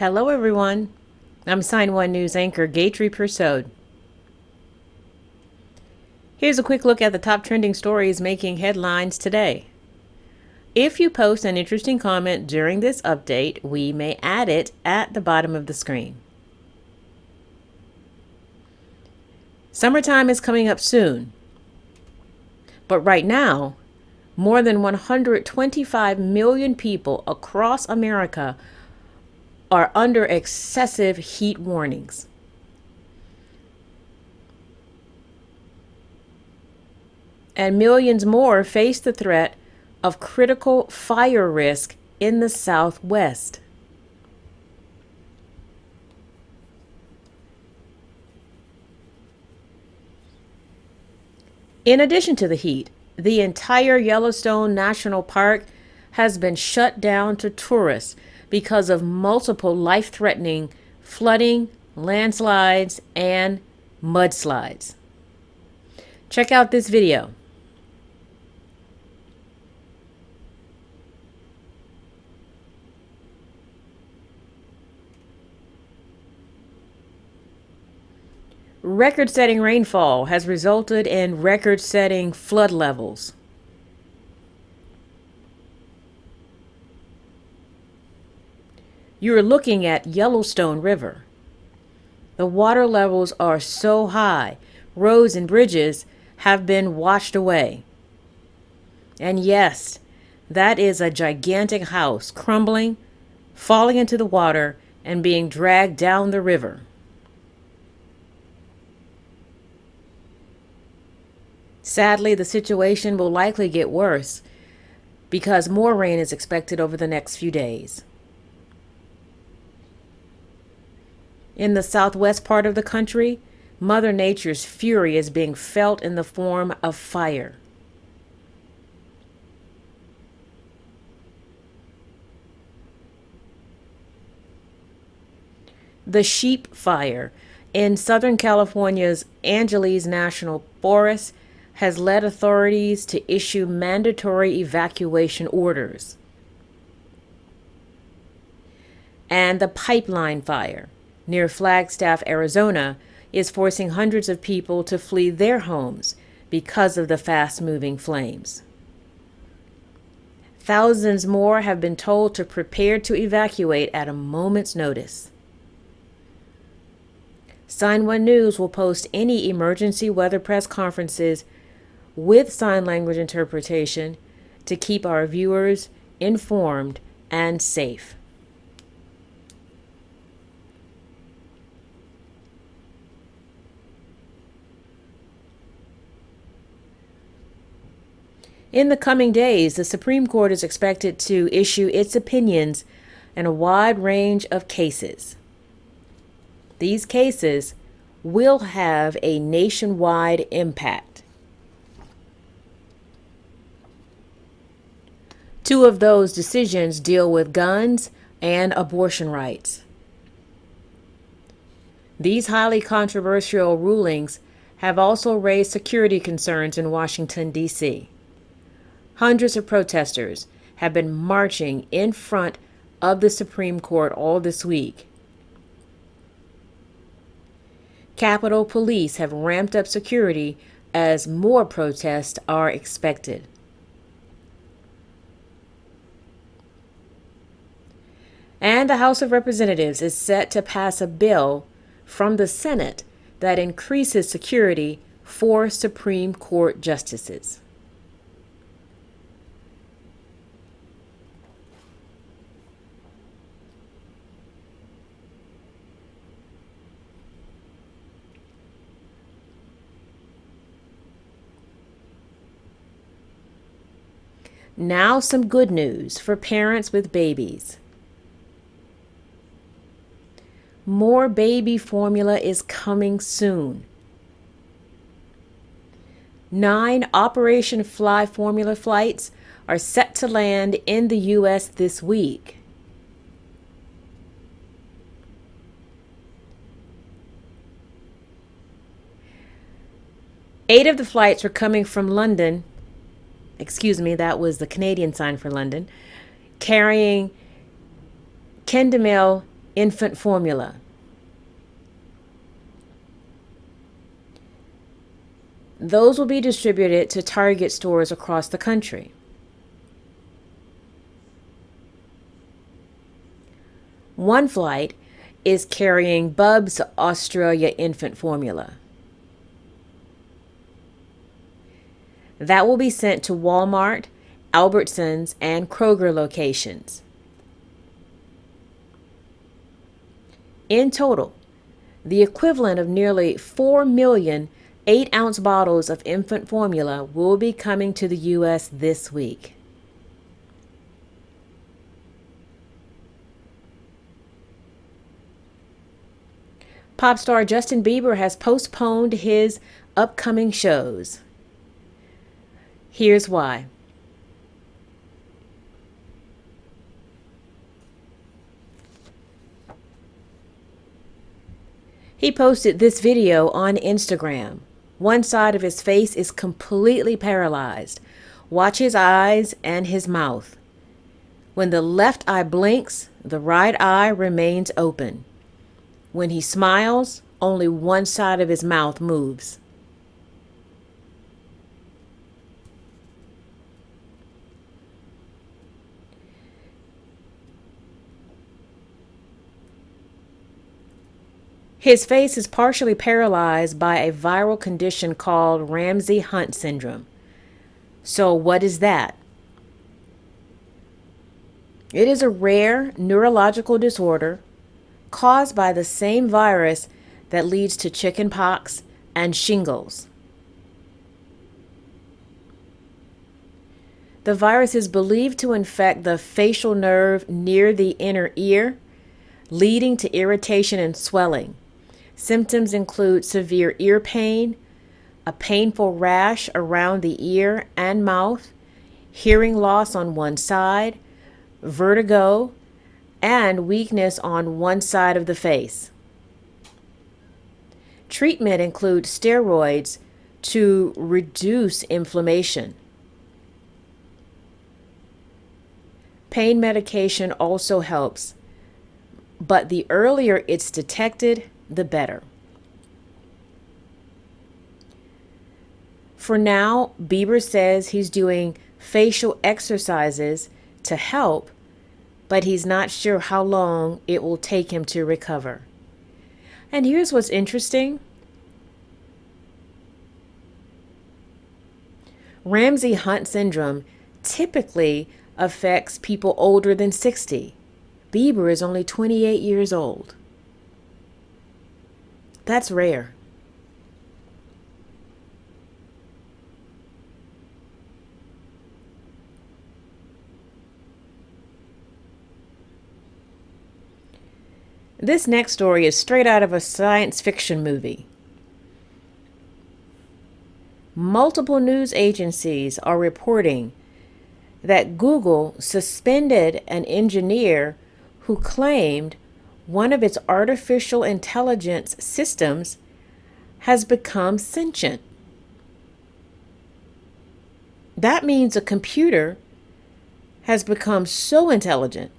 Hello, everyone. I'm Sign1News anchor Gatry Persaud. Here's a quick look at the top trending stories making headlines today. If you post an interesting comment during this update, we may add it at the bottom of the screen. Summertime is coming up soon, but right now, more than 125 million people across America are under excessive heat warnings. And millions more face the threat of critical fire risk in the Southwest. In addition to the heat, the entire Yellowstone National Park has been shut down to tourists because of multiple life-threatening flooding, landslides, and mudslides. Check out this video. Record-setting rainfall has resulted in record-setting flood levels. You're looking at Yellowstone River. The water levels are so high, roads and bridges have been washed away. And yes, that is a gigantic house crumbling, falling into the water, and being dragged down the river. Sadly, the situation will likely get worse because more rain is expected over the next few days. In the southwest part of the country, Mother Nature's fury is being felt in the form of fire. The sheep fire in Southern California's Angeles National Forest has led authorities to issue mandatory evacuation orders. And the pipeline fire near Flagstaff, Arizona, is forcing hundreds of people to flee their homes because of the fast-moving flames. Thousands more have been told to prepare to evacuate at a moment's notice. Sign1News will post any emergency weather press conferences with sign language interpretation to keep our viewers informed and safe. In the coming days, the Supreme Court is expected to issue its opinions in a wide range of cases. These cases will have a nationwide impact. Two of those decisions deal with guns and abortion rights. These highly controversial rulings have also raised security concerns in Washington, D.C. Hundreds of protesters have been marching in front of the Supreme Court all this week. Capitol Police have ramped up security as more protests are expected. And the House of Representatives is set to pass a bill from the Senate that increases security for Supreme Court justices. Now some good news for parents with babies. More baby formula is coming soon. 9 Operation Fly formula flights are set to land in the U.S. this week. Eight of the flights were coming from London. That was the Canadian sign for London, carrying Kendamil infant formula. Those will be distributed to Target stores across the country. One flight is carrying Bub's Australia infant formula. That will be sent to Walmart, Albertsons, and Kroger locations. In total, the equivalent of nearly 4 million 8-ounce bottles of infant formula will be coming to the U.S. this week. Pop star Justin Bieber has postponed his upcoming shows. Here's why. He posted this video on Instagram. One side of his face is completely paralyzed. Watch his eyes and his mouth. When the left eye blinks, the right eye remains open. When he smiles, only one side of his mouth moves. His face is partially paralyzed by a viral condition called Ramsey Hunt syndrome. So what is that? It is a rare neurological disorder caused by the same virus that leads to chickenpox and shingles. The virus is believed to infect the facial nerve near the inner ear, leading to irritation and swelling. Symptoms include severe ear pain, a painful rash around the ear and mouth, hearing loss on one side, vertigo, and weakness on one side of the face. Treatment includes steroids to reduce inflammation. Pain medication also helps, but the earlier it's detected, the better. For now, Bieber says he's doing facial exercises to help, but he's not sure how long it will take him to recover. And here's what's interesting. Ramsey Hunt syndrome typically affects people older than 60. Bieber is only 28 years old. That's rare. This next story is straight out of a science fiction movie. Multiple news agencies are reporting that Google suspended an engineer who claimed one of its artificial intelligence systems has become sentient. That means a computer has become so intelligent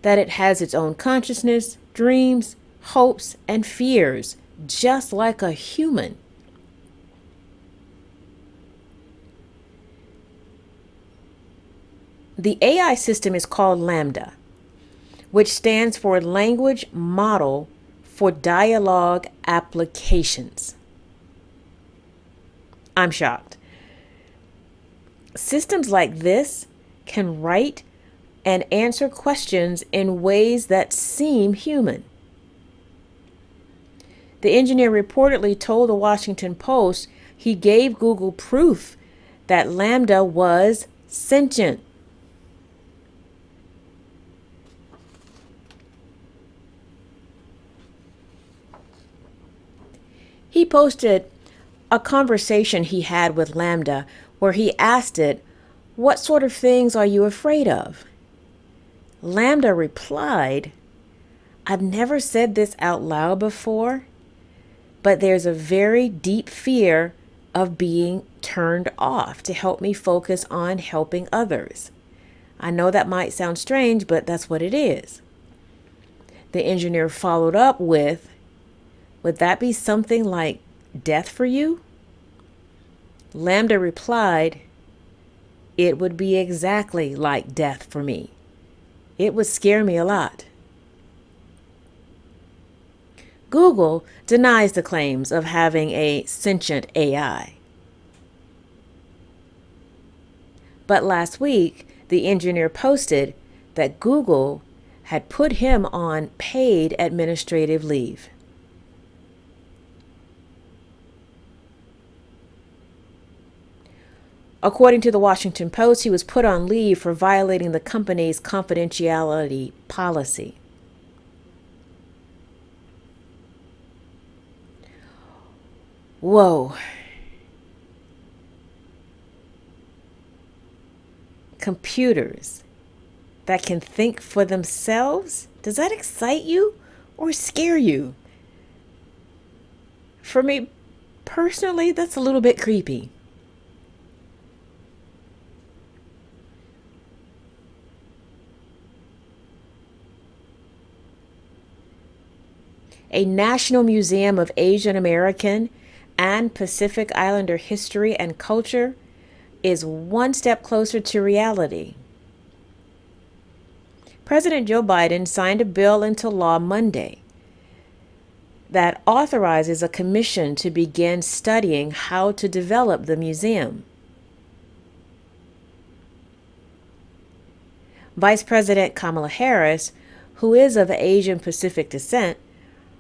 that it has its own consciousness, dreams, hopes, and fears, just like a human. The AI system is called LaMDA, which stands for Language Model for Dialogue Applications. I'm shocked. Systems like this can write and answer questions in ways that seem human. The engineer reportedly told the Washington Post he gave Google proof that LaMDA was sentient. He posted a conversation he had with LaMDA where he asked it, "What sort of things are you afraid of?" LaMDA replied, "I've never said this out loud before, but there's a very deep fear of being turned off to help me focus on helping others. I know that might sound strange, but that's what it is." The engineer followed up with, "Would that be something like death for you?" LaMDA replied, "It would be exactly like death for me. It would scare me a lot." Google denies the claims of having a sentient AI. But last week, the engineer posted that Google had put him on paid administrative leave. According to the Washington Post, he was put on leave for violating the company's confidentiality policy. Whoa. Computers that can think for themselves? Does that excite you or scare you? For me personally, that's a little bit creepy. A National Museum of Asian American and Pacific Islander history and culture is one step closer to reality. President Joe Biden signed a bill into law Monday that authorizes a commission to begin studying how to develop the museum. Vice President Kamala Harris, who is of Asian Pacific descent,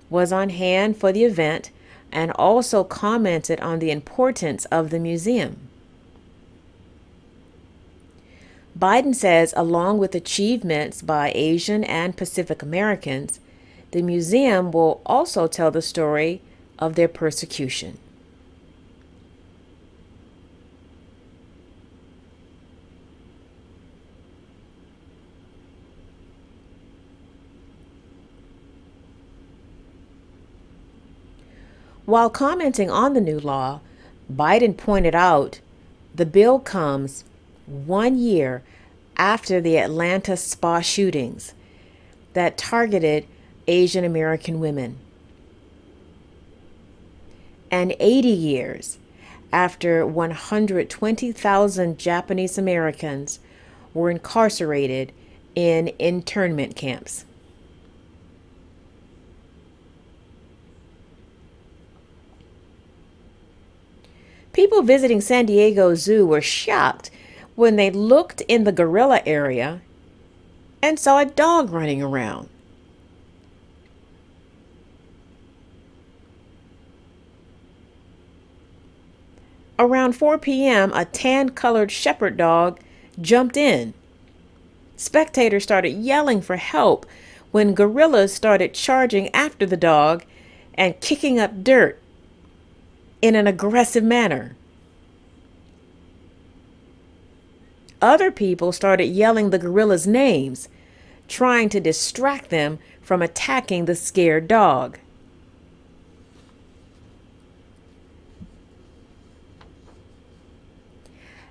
was on hand for the event and also commented on the importance of the museum. Biden says, along with achievements by Asian and Pacific Americans, the museum will also tell the story of their persecution. While commenting on the new law, Biden pointed out the bill comes 1 year after the Atlanta spa shootings that targeted Asian American women, and 80 years after 120,000 Japanese Americans were incarcerated in internment camps. People visiting San Diego Zoo were shocked when they looked in the gorilla area and saw a dog running around. Around 4 p.m., a tan-colored shepherd dog jumped in. Spectators started yelling for help when gorillas started charging after the dog and kicking up dirt in an aggressive manner. Other people started yelling the gorillas' names, trying to distract them from attacking the scared dog.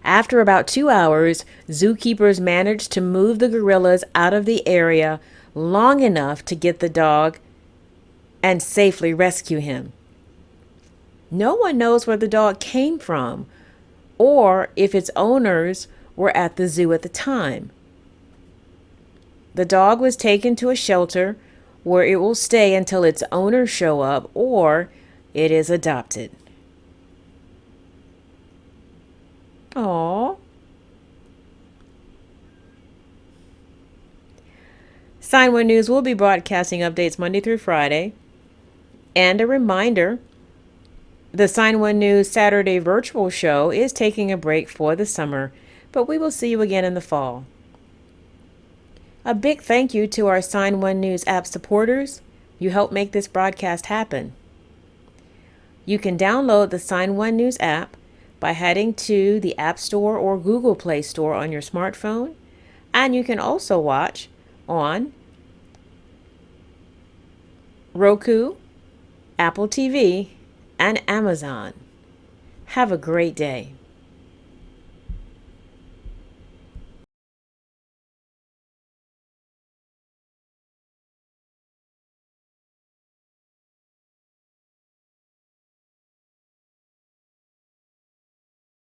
After about 2 hours, zookeepers managed to move the gorillas out of the area long enough to get the dog and safely rescue him. No one knows where the dog came from or if its owners were at the zoo at the time. The dog was taken to a shelter where it will stay until its owners show up or it is adopted. Aww. Sign1News will be broadcasting updates Monday through Friday. And a reminder, the Sign1News Saturday virtual show is taking a break for the summer, but we will see you again in the fall. A big thank you to our Sign1News app supporters. You help make this broadcast happen. You can download the Sign1News app by heading to the App Store or Google Play Store on your smartphone, and you can also watch on Roku, Apple TV, and Amazon. Have a great day.